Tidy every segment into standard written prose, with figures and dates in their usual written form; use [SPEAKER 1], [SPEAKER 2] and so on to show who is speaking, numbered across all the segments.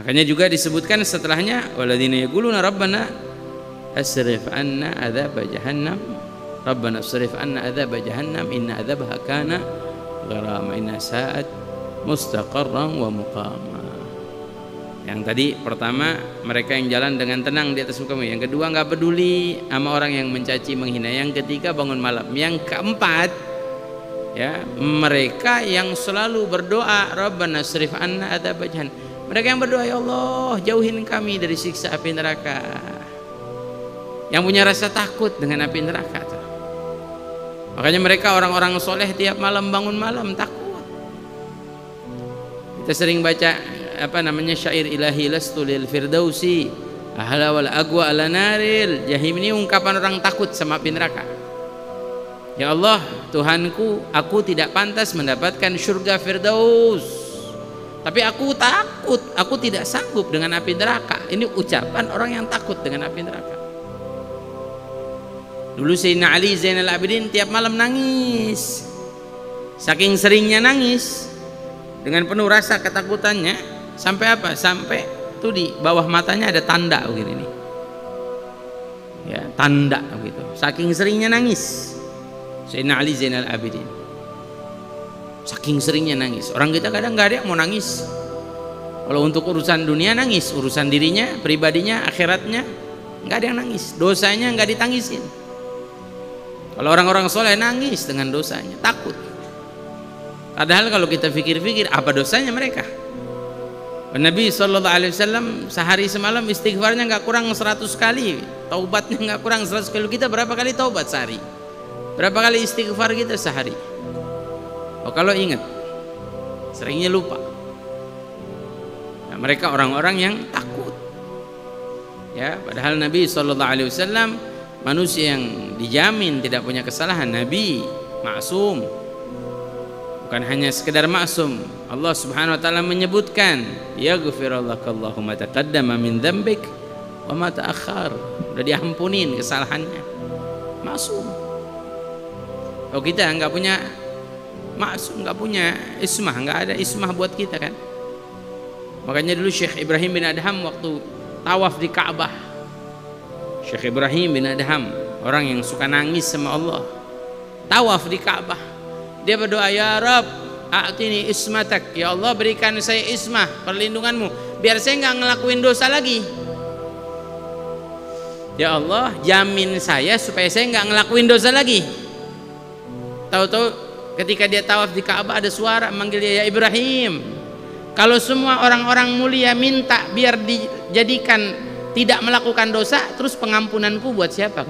[SPEAKER 1] Makanya juga disebutkan setelahnya walladzina yaquluna rabbana asrif anna adzab jahannam rabbana asrif anna adzab jahannam inna adzabaha kana gharama inna sa'at mustaqarran wa muqama. Yang tadi pertama, mereka yang jalan dengan tenang di atas muka bumi. Yang kedua, nggak peduli sama orang yang mencaci menghina. Yang ketiga, bangun malam. Yang keempat, ya, mereka yang selalu berdoa Rabbana srif anna adzab jahannam. Mereka yang berdoa, ya Allah jauhin kami dari siksa api neraka. Yang punya rasa takut dengan api neraka. Makanya mereka orang-orang soleh tiap malam bangun malam takut. Kita sering baca syair ilahi lastu lil firdausi ahla wal agwa ala naril jahim. Ini ungkapan orang takut sama api neraka. Ya Allah Tuhanku, aku tidak pantas mendapatkan surga firdaus, tapi aku takut, aku tidak sanggup dengan api neraka. Ini ucapan orang yang takut dengan api neraka. Dulu Sayyidina Ali Zainal Abidin tiap malam nangis, saking seringnya nangis dengan penuh rasa ketakutannya. Sampai apa? Sampai tuh di bawah matanya ada tanda begini nih. Ya, tanda begitu. Saking seringnya nangis. Sayyidina Ali Zainal Abidin. Saking seringnya nangis. Orang kita kadang nggak ada yang mau nangis. Kalau untuk urusan dunia nangis, urusan dirinya, pribadinya, akhiratnya nggak ada yang nangis. Dosanya nggak ditangisin. Kalau orang-orang soleh nangis dengan dosanya, takut. Padahal kalau kita pikir-pikir, apa dosanya mereka? Nabi SAW sehari semalam istighfarnya nggak kurang 100 kali, taubatnya nggak kurang 100 kali. Kita berapa kali taubat sehari? Berapa kali istighfar kita sehari? Oh, kalau ingat, seringnya lupa. Nah, mereka orang-orang yang takut. Ya, padahal Nabi SAW manusia yang dijamin tidak punya kesalahan. Nabi maksum, bukan hanya sekedar maksum. Allah Subhanahu wa taala menyebutkan, yaghfirullahu ma taqaddama min dzambik wa ma ta'akhkhar. Sudah diampunin kesalahannya. Maksum. Kalau kita enggak punya maksum, enggak punya ismah, enggak ada ismah buat kita kan. Makanya dulu Syekh Ibrahim bin Adham waktu tawaf di Ka'bah. Syekh Ibrahim bin Adham, orang yang suka nangis sama Allah. Tawaf di Ka'bah. Dia berdoa, ya Rabb a'tini ismatak, ya Allah berikan saya ismah, perlindunganmu, biar saya nggak ngelakuin dosa lagi. Ya Allah jamin saya supaya saya nggak ngelakuin dosa lagi. Tahu-tahu ketika dia tawaf di Ka'bah ada suara manggil dia, ya Ibrahim. Kalau semua orang-orang mulia minta biar dijadikan tidak melakukan dosa, terus pengampunanku buat siapa?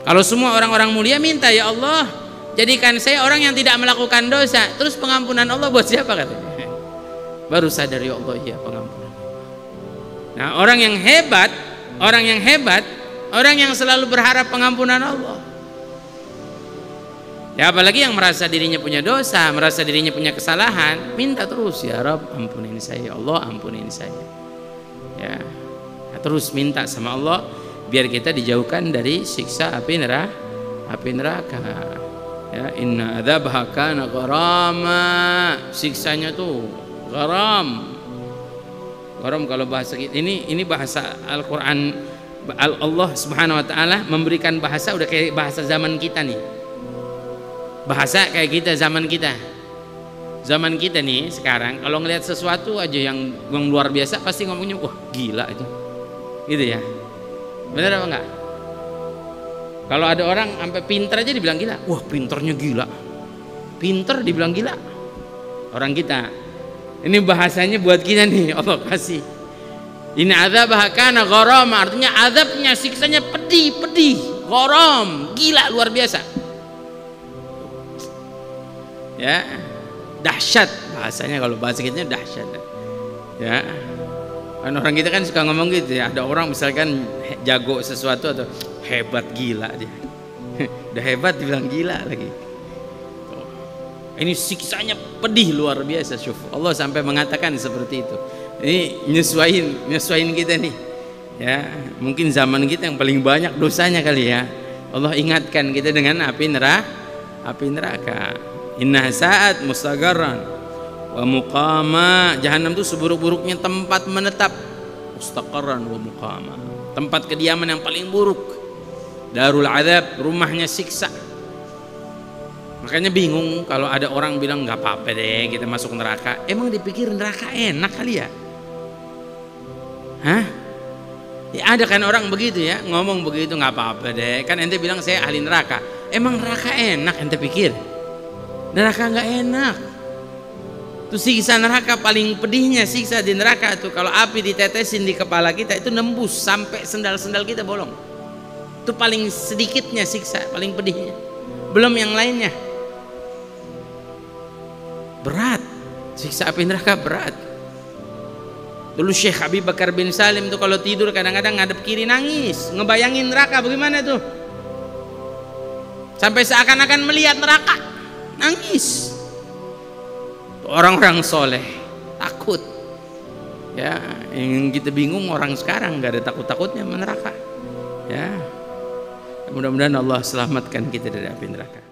[SPEAKER 1] Kalau semua orang-orang mulia minta, ya Allah jadikan saya orang yang tidak melakukan dosa, terus pengampunan Allah buat siapa katanya? Baru sadar, ya Allah, ya pengampunan. Nah, orang yang hebat, orang yang selalu berharap pengampunan Allah. Ya, apalagi yang merasa dirinya punya dosa, merasa dirinya punya kesalahan, minta terus, ya Rabb ampunin saya, ya Allah ampunin saya. Ya, terus minta sama Allah biar kita dijauhkan dari siksa api neraka. Ya, inna adzabaha kana gharama, siksanya tuh gharam. Gharam kalau bahasa kita ini bahasa Al-Qur'an. Allah Subhanahu wa taala memberikan bahasa udah kayak bahasa zaman kita nih. Bahasa kayak kita zaman kita. Zaman kita nih sekarang kalau ngelihat sesuatu aja yang luar biasa pasti ngomongnya wah gila aja. Gitu ya. Benar apa enggak? Kalau ada orang sampai pinter aja dibilang gila, wah pinternya gila, pinter dibilang gila. Orang kita, ini bahasanya buat kita nih, Allah kasih. Ini adzabah kana gharam, artinya azabnya, siksanya pedih, gharam, gila luar biasa. Ya, dahsyat bahasanya, kalau bahasa kita dahsyat. Ya, kan orang kita kan suka ngomong gitu ya. Ada orang misalkan jago sesuatu atau hebat, gila dia. Udah hebat dibilang gila lagi. Ini siksanya pedih luar biasa. Syuf. Allah sampai mengatakan seperti itu. Ini nyesuain kita nih. Ya, mungkin zaman kita yang paling banyak dosanya kali ya. Allah ingatkan kita dengan api neraka. Inna sa'at mustaqarran wa muqama. Jahanam itu seburuk-buruknya tempat menetap, mustaqarran wa muqama, tempat kediaman yang paling buruk. Darul Adzab, rumahnya siksa. Makanya bingung kalau ada orang bilang nggak apa-apa deh kita masuk neraka. Emang dipikir neraka enak kali ya? Hah? Ya ada kan orang begitu ya, ngomong begitu, nggak apa-apa deh. Kan ente bilang saya ahli neraka. Emang neraka enak ente pikir? Neraka nggak enak. Tuh siksa neraka paling pedihnya siksa di neraka tuh kalau api ditetesin di kepala kita itu nembus sampai sendal-sendal kita bolong. Itu paling sedikitnya siksa, paling pedihnya. Belum yang lainnya. Berat. Siksa api neraka berat. Dulu Syekh Habib Bakar bin Salim tuh kalau tidur kadang-kadang ngadep kiri nangis, ngebayangin neraka bagaimana tuh. Sampai seakan-akan melihat neraka, nangis. Orang-orang soleh takut. Ya, yang kita bingung orang sekarang nggak ada takut-takutnya neraka. Ya. Mudah-mudahan Allah selamatkan kita dari api neraka.